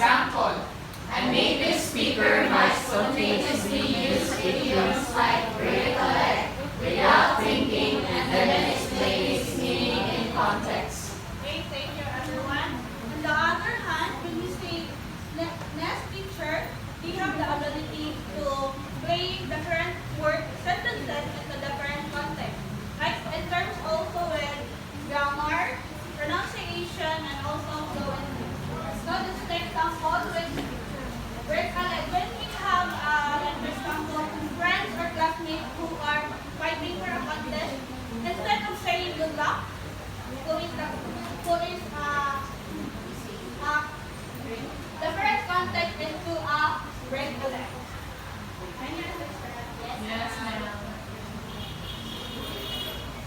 example, a native speaker might spontaneously use idioms like recollect without thinking and then explain its meaning in context. Okay, thank you everyone. On the other hand, when you say nest teacher, they have the ability to play different word sentences into different context. Like in terms also with grammar, pronunciation, and also fluency. So this is the example with when we have, like for example, friends or classmates who are fighting for a contest, instead of saying good luck, the first context is to break the leg. Can you understand? Yes, ma'am.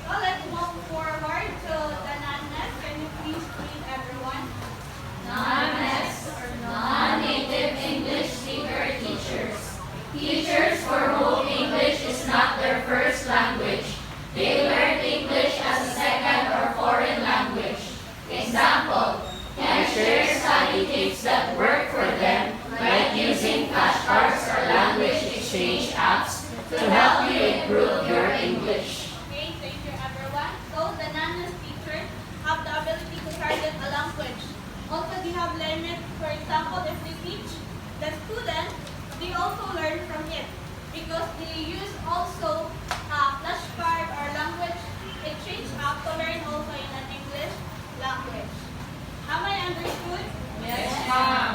So let's move forward to the non-nest. Can you please read everyone? Non-nest, non-native English speaker teachers. Teachers for whom English is not their first language. They learn English as a second or foreign language. Example, cashiers study tips that work for them, like using flashcards or language exchange apps to help you improve your English. Okay, thank you everyone. So the non-nest teachers have the ability to target a language. Also, they have limits. For example, if they teach the student, they also learn from it because they use also flashcard or language exchange app to learn also in an English language. Am I understood? Yes, ma'am.